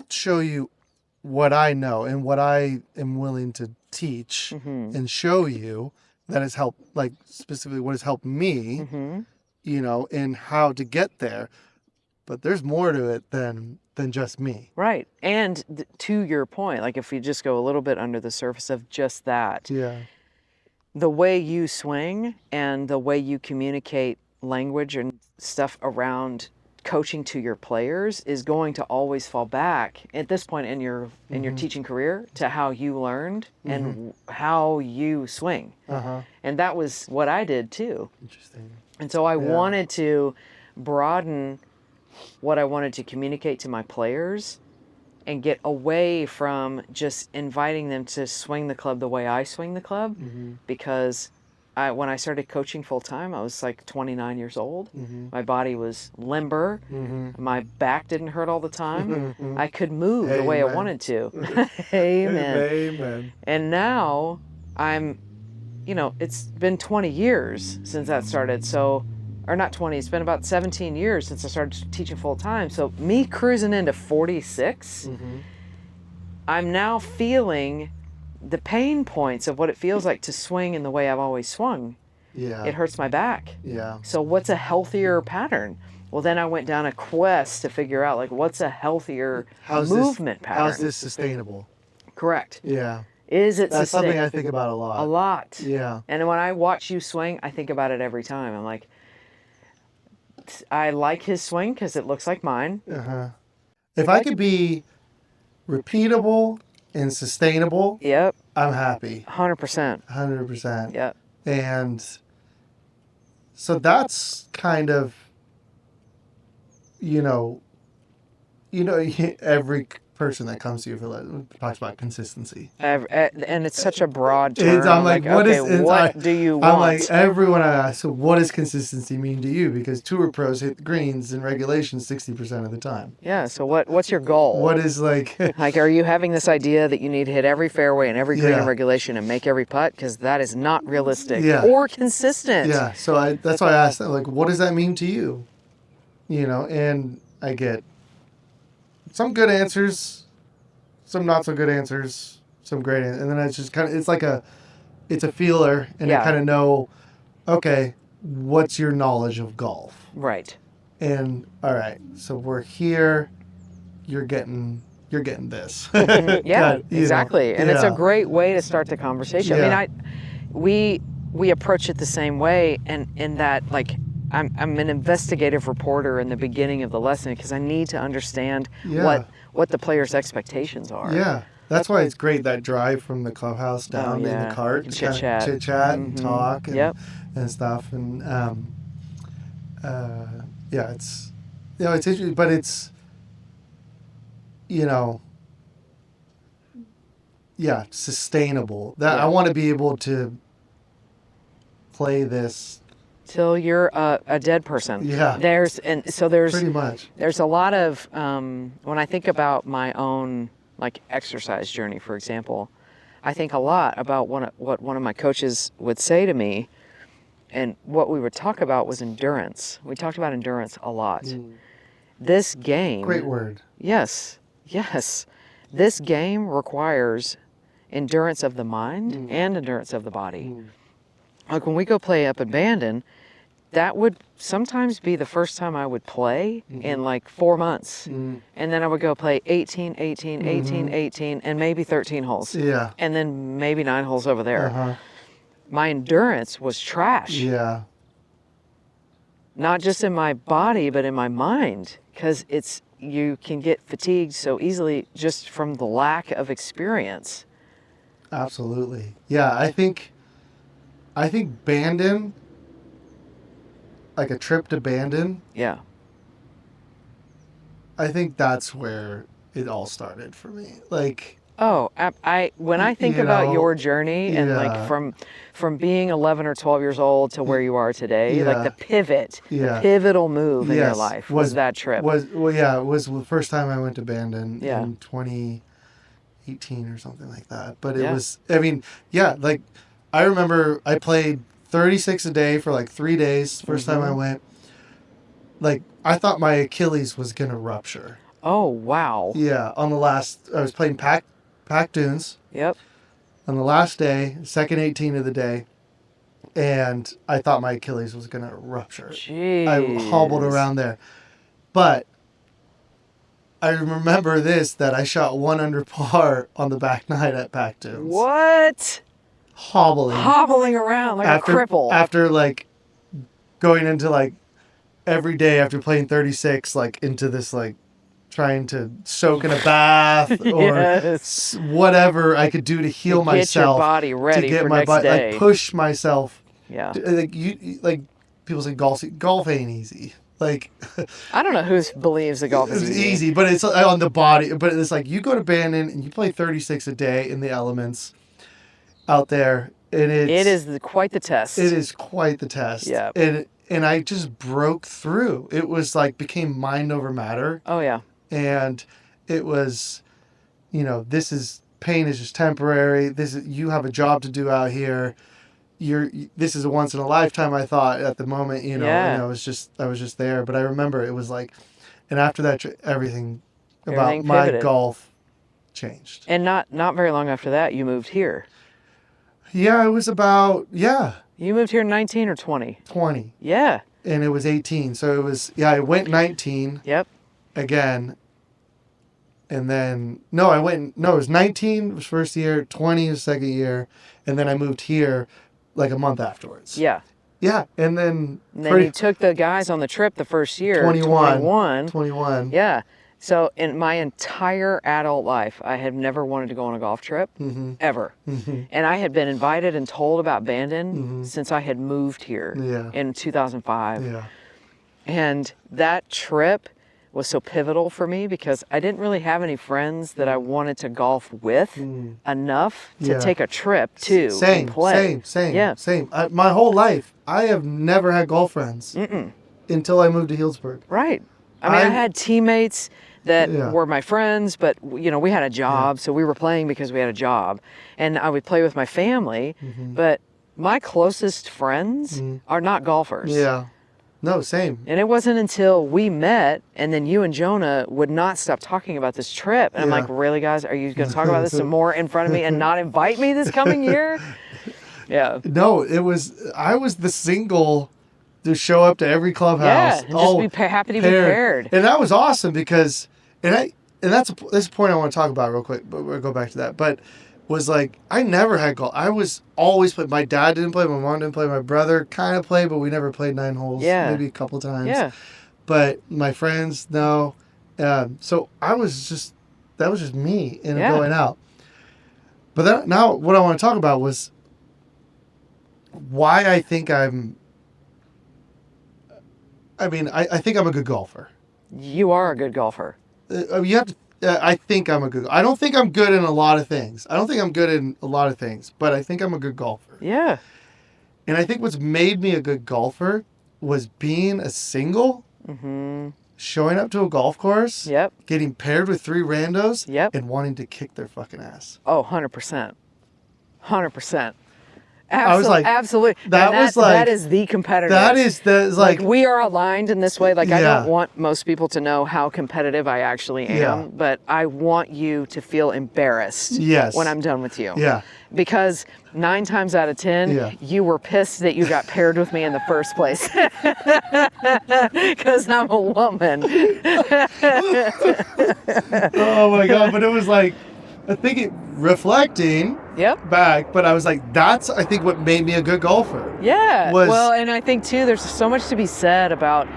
show you what I know and what I am willing to teach Mm-hmm. and show you that has helped, like specifically what has helped me, Mm-hmm. and how to get there. But there's more to it than just me. Right. And to your point, like if we just go a little bit under the surface of just that, Yeah. the way you swing and the way you communicate language and stuff around coaching to your players is going to always fall back at this point in your teaching career to how you learned and how you swing. And that was what I did too. Interesting. And so I wanted to broaden what I wanted to communicate to my players and get away from just inviting them to swing the club the way I swing the club, because when I started coaching full time, I was like 29 years old. My body was limber. My back didn't hurt all the time. I could move the way I wanted to. Amen. Amen. And now I'm, it's been 20 years since that started. So, or not 20, it's been about 17 years since I started teaching full time. So me cruising into 46, I'm now feeling the pain points of what it feels like to swing in the way I've always swung. Yeah. It hurts my back. Yeah. So what's a healthier pattern? Well, then I went down a quest to figure out, like, what's a healthier movement pattern? How's this sustainable? Correct. Yeah. Is it That's sustainable? something I think about a lot. A lot. Yeah. And when I watch you swing, I think about it every time. I'm like, I like his swing because it looks like mine. If I could be repeatable and sustainable, Yep. I'm happy. 100%. 100%. Yep. And so that's kind of, every person that comes to you talks about consistency. And it's such a broad term. I'm like, what do you want? I'm like, everyone I ask, so what does consistency mean to you? Because tour pros hit the greens in regulation 60% of the time. Yeah, so what's your goal? What is like... Like, are you having this idea that you need to hit every fairway and every green in regulation and make every putt? Because that is not realistic or consistent. Yeah, so that's why I asked, like, what does that mean to you? And I get some good answers, some not so good answers, some great answers. And then it's just kind of, it's a feeler, and I kind of know, okay, what's your knowledge of golf? Right. And all right, so we're here, you're getting this. Yeah, exactly. And it's a great way to start the conversation. Yeah. I mean, we approach it the same way, and in that, like, I'm an investigative reporter in the beginning of the lesson because I need to understand what the player's expectations are. Yeah. That's why it's great, that drive from the clubhouse down in the cart. Chit chat and talk and stuff. And it's, it's interesting, but it's, sustainable. That I want to be able to play this till you're a dead person. Yeah. There's pretty much. There's a lot of when I think about my own, like, exercise journey, for example, I think a lot about what one of my coaches would say to me, and what we would talk about was endurance. We talked about endurance a lot. This game. Great word. Yes. This game requires endurance of the mind and endurance of the body. Like, when we go play up at Bandon, that would sometimes be the first time I would play in like 4 months. And then I would go play 18, 18, and maybe 13 holes. Yeah. And then maybe 9 holes over there. My endurance was trash. Yeah. Not just in my body, but in my mind. Because you can get fatigued so easily just from the lack of experience. Absolutely. Yeah, I think Bandon, like a trip to Bandon. Yeah. I think that's where it all started for me. Like, when I think about your journey and like from being 11 or 12 years old to where you are today, like the pivotal move in your life was that trip. It was the first time I went to Bandon in 2018 or something like that. But it was, like, I remember I played 36 a day for like 3 days. First time I went, like, I thought my Achilles was going to rupture. Oh, wow. Yeah. On the last, I was playing Pack Dunes. Yep. On the last day, second 18 of the day, and I thought my Achilles was going to rupture. Jeez. I hobbled around there. But I remember that I shot 1 under par on the back nine at Pack Dunes. What? Hobbling Hobbling around like a cripple. After, like, going into like every day after playing 36, like into this like trying to soak in a bath or Yes. whatever I could do to heal To get your myself, body to ready get for my next body, like day. push myself. Yeah. Like like people say golf ain't easy. Like I don't know who believes that golf is it's easy. easy, but it's on the body. But it's like you go to Bandon and you play 36 a day in the elements out there, and It is quite the test. it is quite the test. Yeah. And I just broke through. It was like became mind over matter, Oh yeah. and it was, this is pain is just temporary. This is you have a job to do out here. This is a once in a lifetime. I thought at the moment, and Yeah. I was just there. But I remember it was like, and after that, everything about Everything my pivoted. golf changed. And not very long after that, you moved here. Yeah, it was about You moved here in 19 or 20? 20, Yeah. and it was 18. So it was I went 19 Yep. again, and then it was 19 was first year, 20 was second year, and then I moved here like a month afterwards. Yeah. Yeah, and then And then you took the guys on the trip the first year. 21. 21. Yeah. So in my entire adult life, I had never wanted to go on a golf trip, ever. And I had been invited and told about Bandon since I had moved here in 2005. Yeah. And that trip was so pivotal for me because I didn't really have any friends that I wanted to golf with enough to Yeah. take a trip to and play. Same. Yeah. My whole life, I have never had golf friends until I moved to Healdsburg. Right. I mean, I had teammates that Yeah. were my friends, but we had a job, so we were playing because we had a job. And I would play with my family, but my closest friends are not golfers. Yeah. No, same. And it wasn't until we met, and then you and Jonah would not stop talking about this trip. And I'm Yeah. like, really, guys? Are you going to talk about this some more in front of me and not invite me this coming year? Yeah. No, I was the single to show up to every clubhouse. Yeah, and just be happy to be paired. And that was awesome because, and that's a point I want to talk about real quick, but we'll go back to that. But was like, I never had golf. I was always played. My dad didn't play. My mom didn't play. My brother kind of played, but we never played 9 holes. Yeah. Maybe a couple times. Yeah. But my friends, no. So that was just me going out. But now what I want to talk about was why I think I think I'm a good golfer. You are a good golfer. You have to. I think I'm a good. I don't think I'm good in a lot of things. but I think I'm a good golfer. Yeah. And I think what's made me a good golfer was being a single, showing up to a golf course, Yep. getting paired with 3 randos, Yep. and wanting to kick their fucking ass. Oh, 100%. 100%. I was like, absolutely. That is the competitive. That is like we are aligned in this way. Like I Yeah. don't want most people to know how competitive I actually am, Yeah. but I want you to feel embarrassed Yes. when I'm done with you. Yeah. Because 9 times out of 10, Yeah. you were pissed that you got paired with me in the first place. Because I'm a woman. Oh my God. But it was like, I think reflecting Yep. back, but I was like, that's, I think, what made me a good golfer. Yeah. Was- Well, and I think too, there's so much to be said about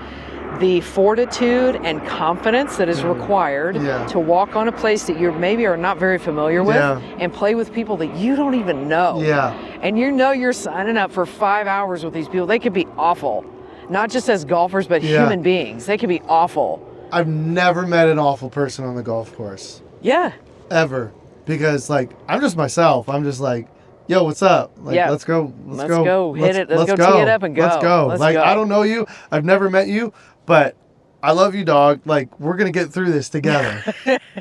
the fortitude and confidence that is required Yeah. to walk on a place that you maybe are not very familiar with Yeah. and play with people that you don't even know. Yeah. And you're signing up for 5 hours with these people. They could be awful. Not just as golfers, but Yeah. human beings. They could be awful. I've never met an awful person on the golf course. Yeah. Ever. Because, like, I'm just myself. I'm just like, yo, what's up? Like, Yeah. let's go. Let's go. Hit it. Let's go tee it up and go. Let's go. Let's Like, go. I don't know you. I've never met you, but I love you, dog. Like, we're going to get through this together.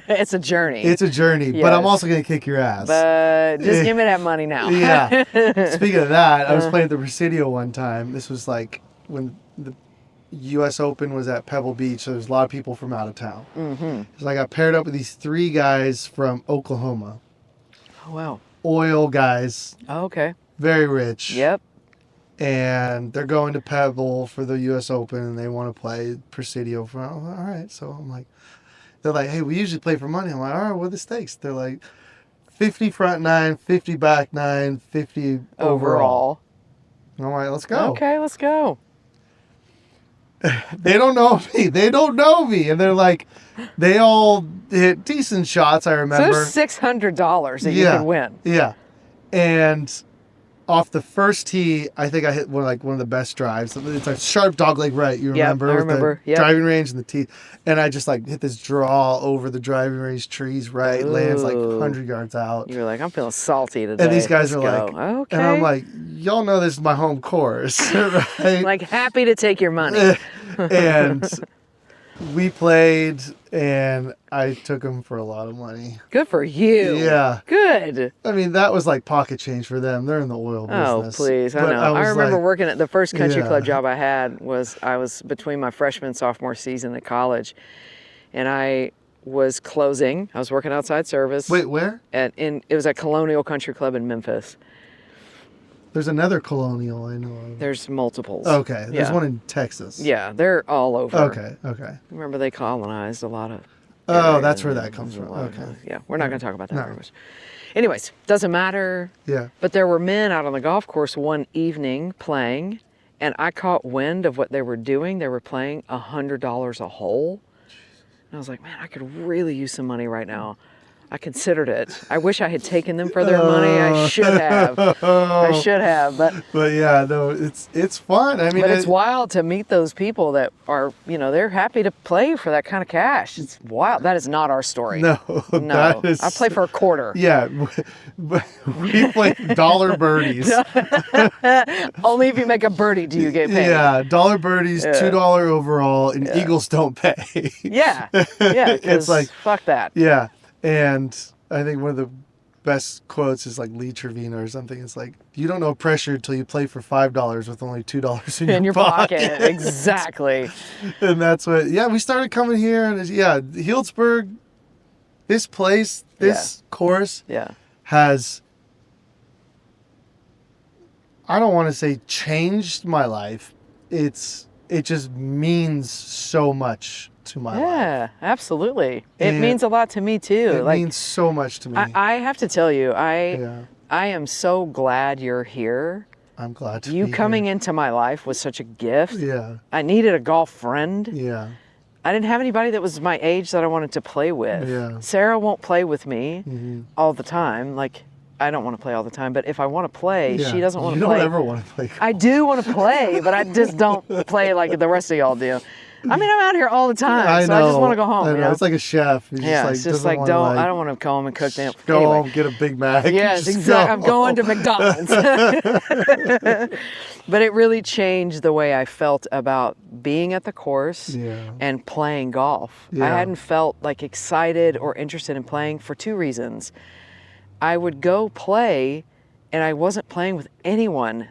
It's a journey. It's a journey, but I'm Yes. also going to kick your ass. But just give me that money now. Yeah. Speaking of that, I was playing at the Presidio one time. This was like when the U.S. Open was at Pebble Beach. So there's a lot of people from out of town. Mm-hmm. So I got paired up with these 3 guys from Oklahoma. Oh, wow. Oil guys, Oh, okay. very rich. Yep. And they're going to Pebble for the U.S. Open, and they want to play Presidio. All right. So I'm like, they're like, hey, we usually play for money. I'm like, all right, what are the stakes? They're like, 50 front 9, 50 back 9, 50 overall. Overall. And I'm like, let's go. Okay, let's go. they don't know me. They don't know me. And they're like, they all hit decent shots, I So remember. there's $600 that you can win. Yeah. And off the first tee, I think I hit one of the best drives. It's a sharp dogleg right. You remember? I with remember. The Yep. driving range and the tee. And I just like hit this draw over the driving range trees right. Lands like Ooh. 100 yards out. You were like, I'm feeling salty today. And these guys Let's are like, go. Okay. and I'm like, y'all know this is my home course, right? Like, happy to take your money. And we played, and I took them for a lot of money. Good for you. Yeah. Good. I mean, that was like pocket change for them. They're in the oil Oh, business. please. I But know. I was remember like, working at the first country yeah. club job I had I was between my freshman and sophomore season at college. And I was closing. I was working outside service. Wait, where? It was at Colonial Country Club in Memphis. There's another Colonial I know of. There's multiples. Okay, there's Yeah. one in Texas. Yeah, they're all over. Okay. Remember, they colonized a lot of. Oh, areas that's where and that comes there's a from. lot of- Okay. Yeah, we're not going to talk about that No. very much. Anyways, doesn't matter. Yeah. But there were men out on the golf course one evening playing, and I caught wind of what they were doing. They were playing $100 a hole. And I was like, man, I could really use some money right now. I considered it. I wish I had taken them for their money. I should have. I should have. But yeah, no, it's fun. I mean, But it's wild to meet those people that are, they're happy to play for that kind of cash. It's wild. That is not our story. No, No. that is, I play for a quarter. Yeah, but we play dollar birdies. Only if you make a birdie do you get paid. Yeah, dollar birdies, Yeah. $2 overall, and Eagles don't pay. Yeah. Yeah. It's like, fuck that. yeah, and I think one of the best quotes is like Lee Trevino or something. It's like, you don't know pressure until you play for $5 with only $2 in your pocket. Exactly. And that's what. Yeah, we started coming here, and Healdsburg, this place, this course Yeah. has, I don't want to say changed my life. It just means so much to my life. Yeah, absolutely. It And means a lot to me too. It means so much to me. I have to tell you, Yeah. I am so glad you're here. I'm glad to You be coming here. into my life was such a gift. Yeah. I needed a golf friend. Yeah. I didn't have anybody that was my age that I wanted to play with. Yeah. Sarah won't play with me Mhm. all the time. Like, I don't want to play all the time, but if I want to play, Yeah. she doesn't want to You play. don't ever want to play. I do want to play, but I just don't play like the rest of y'all do. I mean, I'm out here all the time, so I just want to go home. I You know. know? It's like a chef. He's Yeah, it's just doesn't like, wanna, I don't want to come home and cook them. Go Anyway. home, get a Big Mac. Yes, just exactly. go I'm going to home. McDonald's. But it really changed the way I felt about being at the course Yeah. and playing golf. I Yeah. hadn't felt like excited or interested in playing for two reasons. I would go play and I wasn't playing with anyone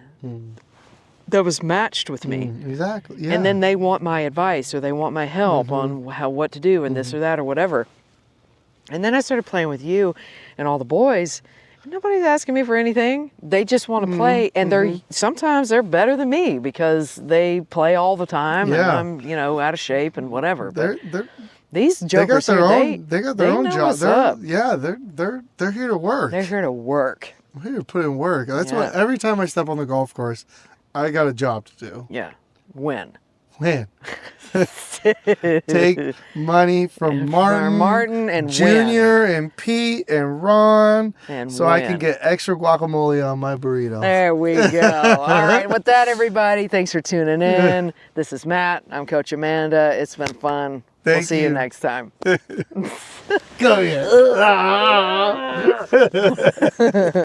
that was matched with me. Exactly. Yeah. And then they want my advice or they want my help on what to do and this or that or whatever. And then I started playing with you and all the boys. And nobody's asking me for anything. They just want to play, and sometimes they're better than me because they play all the time, Yeah. and I'm out of shape and whatever. But they're these they got jokers their here, own. They got their own know job. what's up. They're here to work. They're here to work. We're here to put in work. That's Yeah. what. Every time I step on the golf course, I got a job to do. Yeah. Win. Man, take money from Martin and Junior and Pete and Ron, And so I can win. get extra guacamole on my burrito. There we go. All right. With that, everybody, thanks for tuning in. This is Matt. I'm Coach Amanda. It's been fun. We'll Thank see you you. next time. Go yeah.